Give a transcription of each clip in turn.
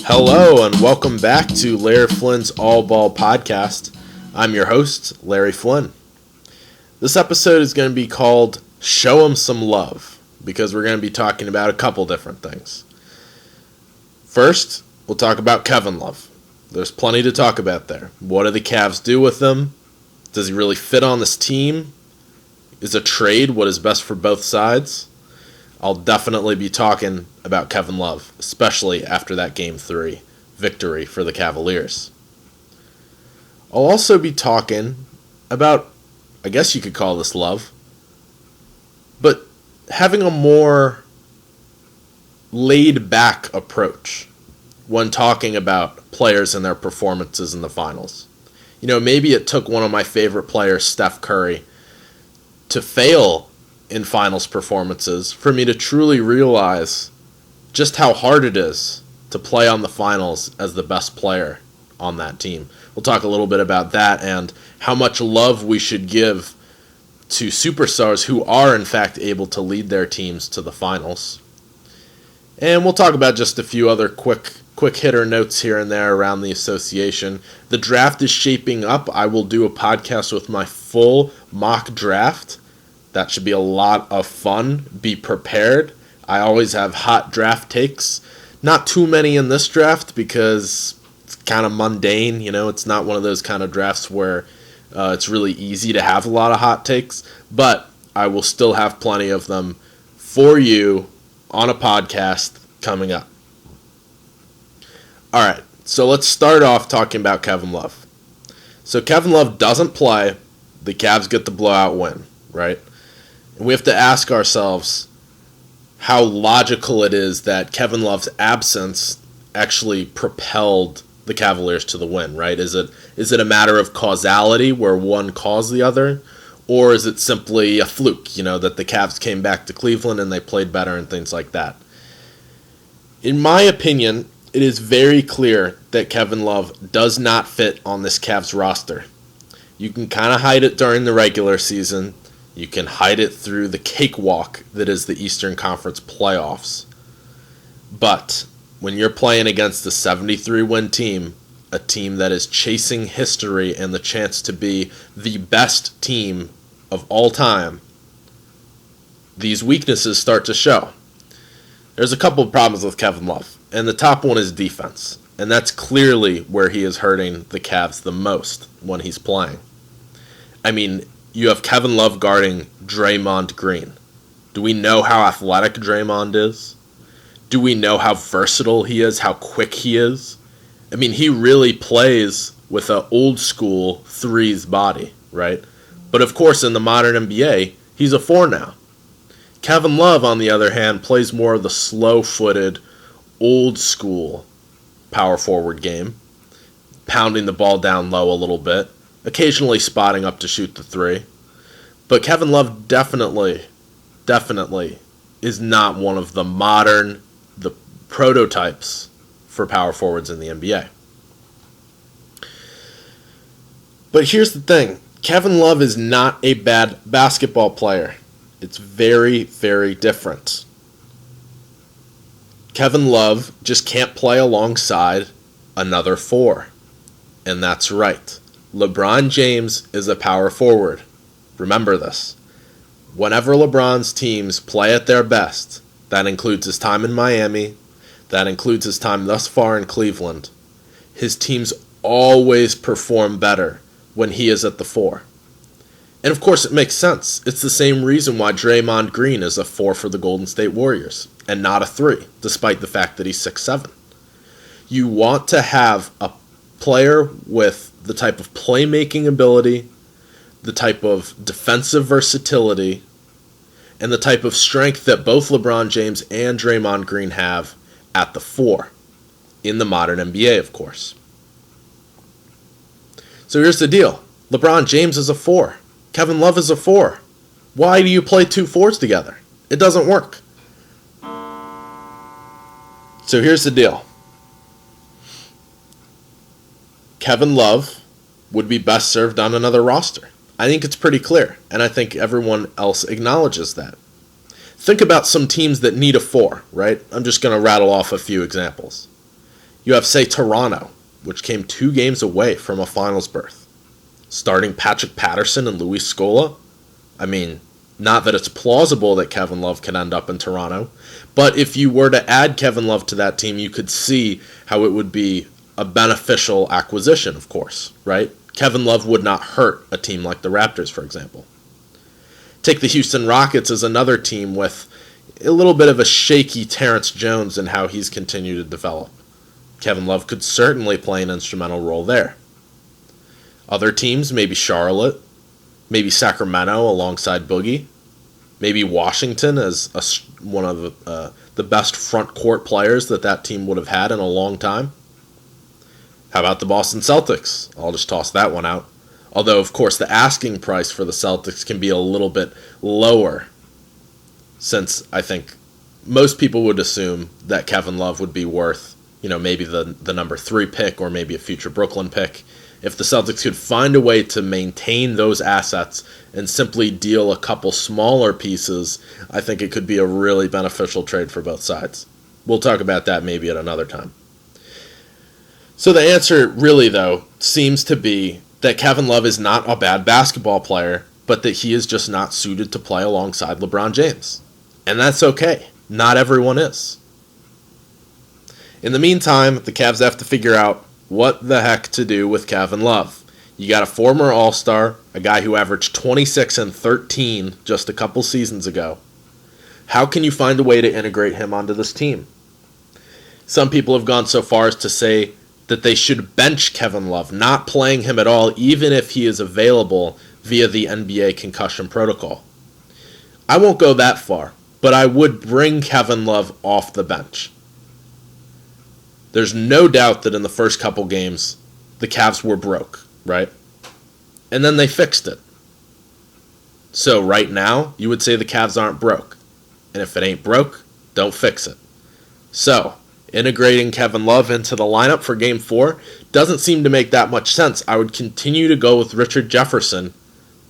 Hello and welcome back to Larry Flynn's All Ball Podcast. I'm your host, Larry Flynn. This episode is going to be called Show 'em Some Love, because we're going to be talking about a couple different things. First, we'll talk about Kevin Love. There's plenty to talk about there. What do the Cavs do with him? Does he really fit on this team? Is a trade what is best for both sides? I'll definitely be talking about Kevin Love, especially after that Game 3 victory for the Cavaliers. I'll also be talking about, I guess you could call this love, but having a more laid-back approach when talking about players and their performances in the finals. You know, maybe it took one of my favorite players, Steph Curry, to fail in finals performances for me to truly realize just how hard it is to play on the finals as the best player on that team. We'll talk a little bit about that and how much love we should give to superstars who are in fact able to lead their teams to the finals. And we'll talk about just a few other quick hitter notes here and there around the association. The draft is shaping up. I will do a podcast with my full mock draft. That should be a lot of fun. Be prepared. I always have hot draft takes. Not too many in this draft because it's kind of mundane. You know, it's not one of those kind of drafts where it's really easy to have a lot of hot takes. But I will still have plenty of them for you on a podcast coming up. All right, so let's start off talking about Kevin Love. So Kevin Love doesn't play. The Cavs get the blowout win, right? And we have to ask ourselves how logical it is that Kevin Love's absence actually propelled the Cavaliers to the win, right? Is it a matter of causality where one caused the other? Or is it simply a fluke, you know, that the Cavs came back to Cleveland and they played better and things like that? In my opinion, it is very clear that Kevin Love does not fit on this Cavs roster. You can kind of hide it during the regular season. You can hide it through the cakewalk that is the Eastern Conference playoffs. But when you're playing against a 73-win team, a team that is chasing history and the chance to be the best team of all time, these weaknesses start to show. There's a couple of problems with Kevin Love, and the top one is defense. And that's clearly where he is hurting the Cavs the most when he's playing. I mean, you have Kevin Love guarding Draymond Green. Do we know how athletic Draymond is? Do we know how versatile he is, how quick he is? I mean, he really plays with an old school threes body, right? But of course, in the modern NBA, he's a 4 now. Kevin Love, on the other hand, plays more of the slow-footed, old school power forward game, pounding the ball down low a little bit, occasionally spotting up to shoot the 3. But Kevin Love definitely is not one of the prototypes for power forwards in the NBA. But here's the thing. Kevin Love is not a bad basketball player. It's very, very different. Kevin Love just can't play alongside another 4. And that's right. LeBron James is a power forward. Remember this. Whenever LeBron's teams play at their best, that includes his time in Miami, that includes his time thus far in Cleveland, his teams always perform better when he is at the 4. And of course it makes sense. It's the same reason why Draymond Green is a 4 for the Golden State Warriors and not a 3, despite the fact that he's 6'7". You want to have a player with the type of playmaking ability, the type of defensive versatility, and the type of strength that both LeBron James and Draymond Green have at the 4, in the modern NBA, of course. So here's the deal. LeBron James is a 4. Kevin Love is a 4. Why do you play 2 4s together? It doesn't work. So here's the deal. Kevin Love would be best served on another roster. I think it's pretty clear, and I think everyone else acknowledges that. Think about some teams that need a 4, right? I'm just going to rattle off a few examples. You have, say, Toronto, which came 2 games away from a finals berth. Starting Patrick Patterson and Luis Scola. I mean, not that it's plausible that Kevin Love can end up in Toronto, but if you were to add Kevin Love to that team, you could see how it would be a beneficial acquisition, of course, right? Kevin Love would not hurt a team like the Raptors, for example. Take the Houston Rockets as another team with a little bit of a shaky Terrence Jones in how he's continued to develop. Kevin Love could certainly play an instrumental role there. Other teams, maybe Charlotte, maybe Sacramento alongside Boogie, maybe Washington as one of the best front court players that team would have had in a long time. How about the Boston Celtics? I'll just toss that one out. Although, of course, the asking price for the Celtics can be a little bit lower, since I think most people would assume that Kevin Love would be worth, maybe the number 3 pick or maybe a future Brooklyn pick. If the Celtics could find a way to maintain those assets and simply deal a couple smaller pieces, I think it could be a really beneficial trade for both sides. We'll talk about that maybe at another time. So the answer really, though, seems to be that Kevin Love is not a bad basketball player, but that he is just not suited to play alongside LeBron James. And that's okay. Not everyone is. In the meantime, the Cavs have to figure out what the heck to do with Kevin Love. You got a former All-Star, a guy who averaged 26 and 13 just a couple seasons ago. How can you find a way to integrate him onto this team? Some people have gone so far as to say that they should bench Kevin Love, not playing him at all, even if he is available via the NBA concussion protocol. I won't go that far, but I would bring Kevin Love off the bench. There's no doubt that in the first couple games, the Cavs were broke, right? And then they fixed it. So right now, you would say the Cavs aren't broke. And if it ain't broke, don't fix it. So, integrating Kevin Love into the lineup for Game 4 doesn't seem to make that much sense. I would continue to go with Richard Jefferson.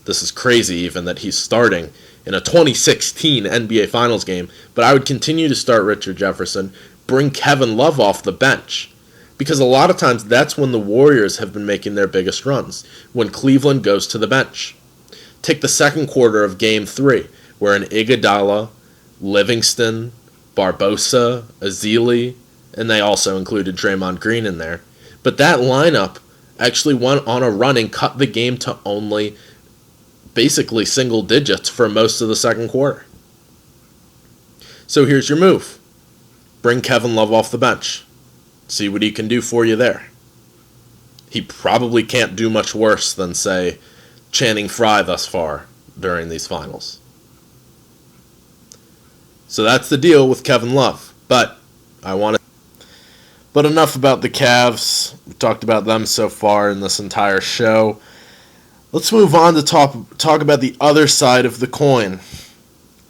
This is crazy even that he's starting in a 2016 NBA Finals game, but I would continue to start Richard Jefferson, bring Kevin Love off the bench, because a lot of times that's when the Warriors have been making their biggest runs, when Cleveland goes to the bench. Take the second quarter of Game 3, where an Iguodala, Livingston, Barbosa, Ezeli, and they also included Draymond Green in there. But that lineup actually went on a run and cut the game to only basically single digits for most of the second quarter. So here's your move. Bring Kevin Love off the bench. See what he can do for you there. He probably can't do much worse than, say, Channing Frye thus far during these finals. So that's the deal with Kevin Love. But enough about the Cavs. We've talked about them so far in this entire show. Let's move on to talk about the other side of the coin,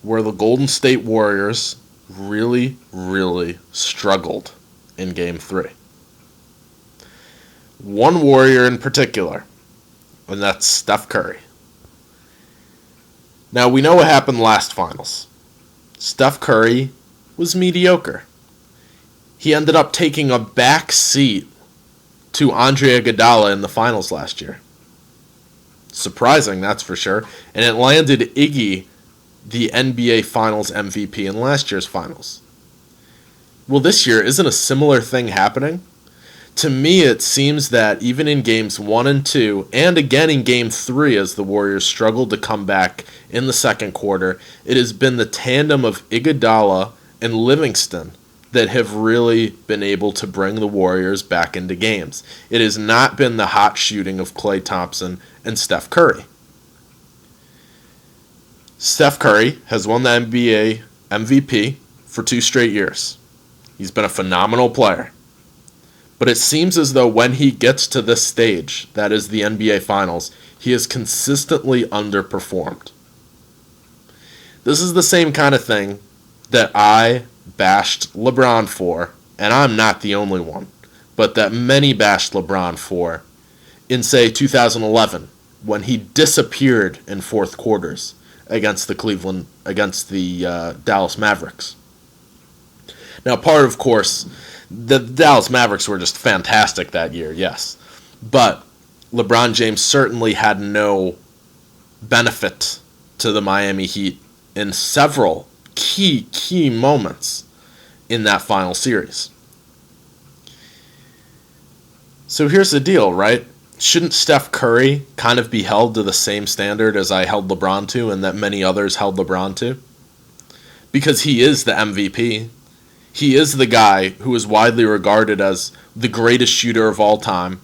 where the Golden State Warriors really, really struggled in Game 3. One Warrior in particular, and that's Steph Curry. Now, we know what happened last finals. Steph Curry was mediocre. He ended up taking a back seat to Andre Iguodala in the finals last year. Surprising, that's for sure. And it landed Iggy the NBA Finals MVP in last year's finals. Well, this year, isn't a similar thing happening? To me, it seems that even in Games 1 and 2, and again in Game 3 as the Warriors struggled to come back in the second quarter, it has been the tandem of Iguodala and Livingston that have really been able to bring the Warriors back into games. It has not been the hot shooting of Klay Thompson and Steph Curry. Steph Curry has won the NBA MVP for 2 straight years. He's been a phenomenal player. But it seems as though when he gets to this stage, that is the NBA Finals, he has consistently underperformed. This is the same kind of thing that I bashed LeBron for, and I'm not the only one, but that many bashed LeBron for in, say, 2011, when he disappeared in fourth quarters against the Dallas Mavericks. Now, part, of course, The Dallas Mavericks were just fantastic that year, yes. But LeBron James certainly had no benefit to the Miami Heat in several key moments in that final series. So here's the deal, right? Shouldn't Steph Curry kind of be held to the same standard as I held LeBron to and that many others held LeBron to? Because he is the MVP. He is the guy who is widely regarded as the greatest shooter of all time,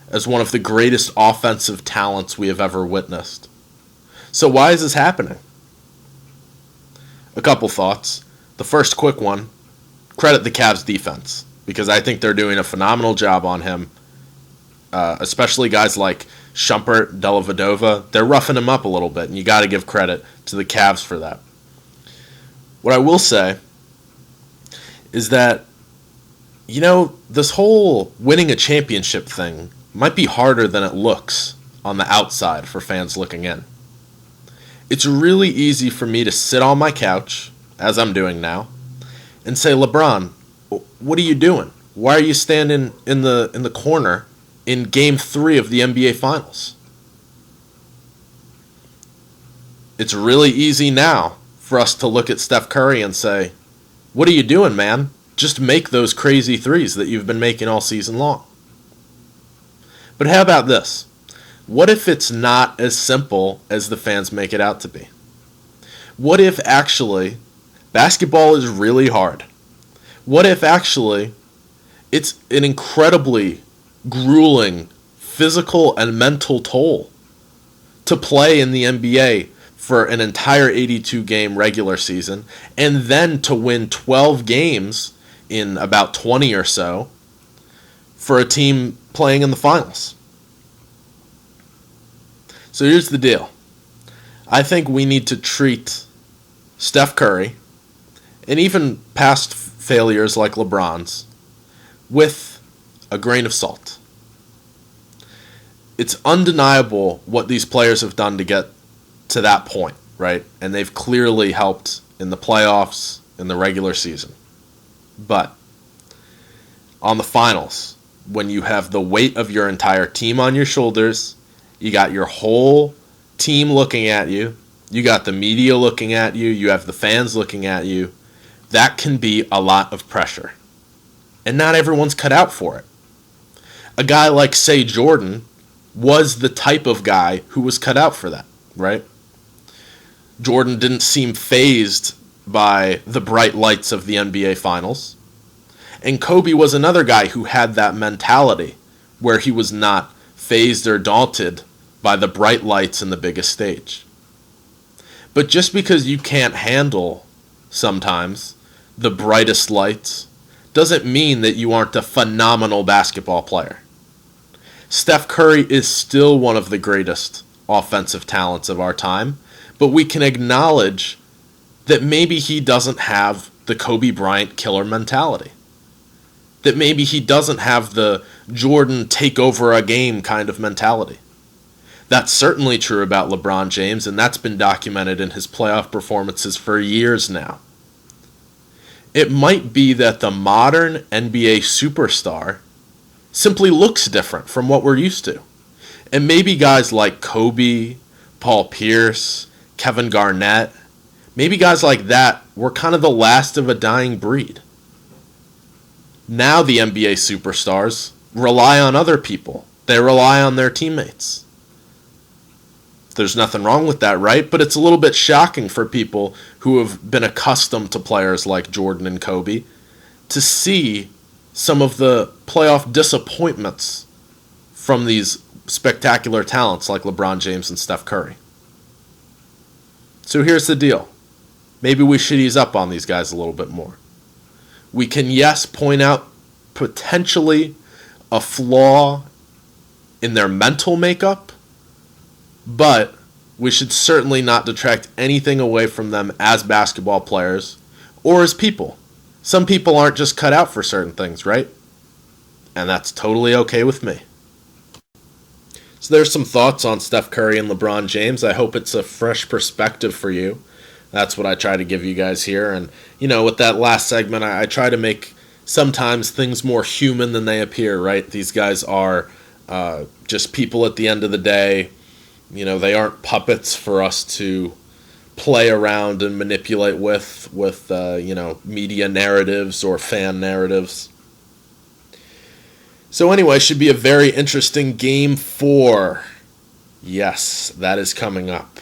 as one of the greatest offensive talents we have ever witnessed. So why is this happening? A couple thoughts. The first quick one, credit the Cavs defense, because I think they're doing a phenomenal job on him, especially guys like Shumpert, Dellavedova. They're roughing him up a little bit, and you got to give credit to the Cavs for that. What I will say is that, this whole winning a championship thing might be harder than it looks on the outside for fans looking in. It's really easy for me to sit on my couch, as I'm doing now, and say, LeBron, what are you doing? Why are you standing in the corner in Game 3 of the NBA Finals? It's really easy now for us to look at Steph Curry and say, what are you doing, man? Just make those crazy threes that you've been making all season long. But how about this? What if it's not as simple as the fans make it out to be? What if actually basketball is really hard? What if actually it's an incredibly grueling physical and mental toll to play in the NBA for an entire 82-game regular season and then to win 12 games in about 20 or so for a team playing in the finals? So here's the deal. I think we need to treat Steph Curry and even past failures like LeBron's with a grain of salt. It's undeniable what these players have done to get to that point, right? And they've clearly helped in the playoffs, in the regular season. But on the finals, when you have the weight of your entire team on your shoulders, you got your whole team looking at you, you got the media looking at you, you have the fans looking at you, that can be a lot of pressure. And not everyone's cut out for it. A guy like, say, Jordan was the type of guy who was cut out for that, right? Jordan didn't seem fazed by the bright lights of the NBA Finals. And Kobe was another guy who had that mentality where he was not fazed or daunted by the bright lights and the biggest stage. But just because you can't handle, sometimes, the brightest lights, doesn't mean that you aren't a phenomenal basketball player. Steph Curry is still one of the greatest offensive talents of our time, but we can acknowledge that maybe he doesn't have the Kobe Bryant killer mentality. That maybe he doesn't have the Jordan take over a game kind of mentality. That's certainly true about LeBron James, and that's been documented in his playoff performances for years now. It might be that the modern NBA superstar simply looks different from what we're used to. And maybe guys like Kobe, Paul Pierce, Kevin Garnett, maybe guys like that were kind of the last of a dying breed. Now the NBA superstars rely on other people. They rely on their teammates. There's nothing wrong with that, right? But it's a little bit shocking for people who have been accustomed to players like Jordan and Kobe to see some of the playoff disappointments from these spectacular talents like LeBron James and Steph Curry. So here's the deal. Maybe we should ease up on these guys a little bit more. We can, yes, point out potentially a flaw in their mental makeup, but we should certainly not detract anything away from them as basketball players or as people. Some people aren't just cut out for certain things, right? And that's totally okay with me. So there's some thoughts on Steph Curry and LeBron James. I hope it's a fresh perspective for you. That's what I try to give you guys here. And, with that last segment, I try to make sometimes things more human than they appear, right? These guys are just people at the end of the day. You know, they aren't puppets for us to play around and manipulate with media narratives or fan narratives. So anyway, should be a very interesting Game 4. Yes, that is coming up.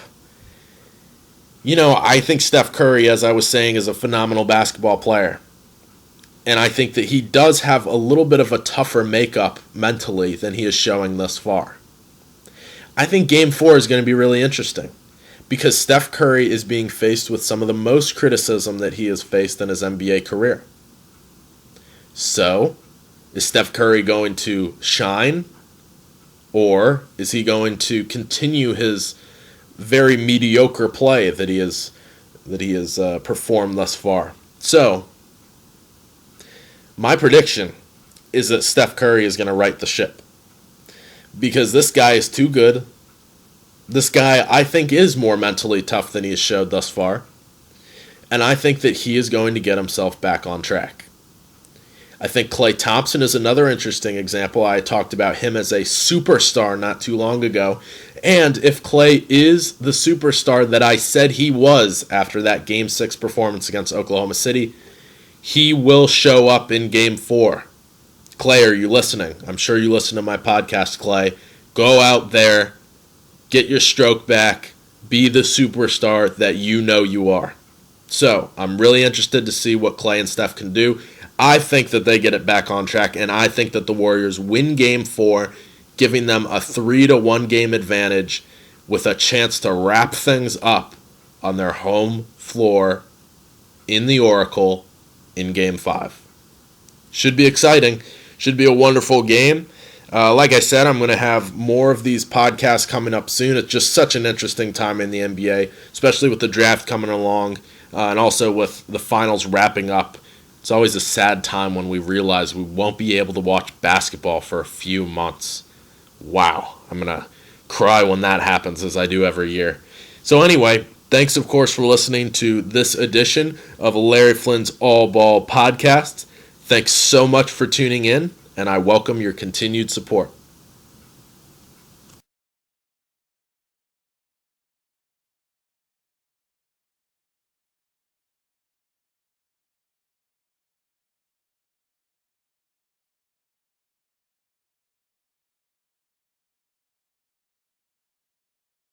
You know, I think Steph Curry, as I was saying, is a phenomenal basketball player. And I think that he does have a little bit of a tougher makeup mentally than he is showing thus far. I think Game 4 is going to be really interesting because Steph Curry is being faced with some of the most criticism that he has faced in his NBA career. So, is Steph Curry going to shine, or is he going to continue his very mediocre play that he has performed thus far? So, my prediction is that Steph Curry is going to right the ship because this guy is too good. This guy, I think, is more mentally tough than he has showed thus far, and I think that he is going to get himself back on track. I think Klay Thompson is another interesting example. I talked about him as a superstar not too long ago. And if Klay is the superstar that I said he was after that Game 6 performance against Oklahoma City, he will show up in Game 4. Klay, are you listening? I'm sure you listen to my podcast, Klay. Go out there, get your stroke back, be the superstar that you know you are. So, I'm really interested to see what Klay and Steph can do. I think that they get it back on track, and I think that the Warriors win Game 4, giving them a 3-1 game advantage with a chance to wrap things up on their home floor in the Oracle in Game 5. Should be exciting. Should be a wonderful game. Like I said, I'm going to have more of these podcasts coming up soon. It's just such an interesting time in the NBA, especially with the draft coming along and also with the finals wrapping up. It's always a sad time when we realize we won't be able to watch basketball for a few months. Wow, I'm going to cry when that happens, as I do every year. So anyway, thanks, of course, for listening to this edition of Larry Flynn's All Ball podcast. Thanks so much for tuning in, and I welcome your continued support.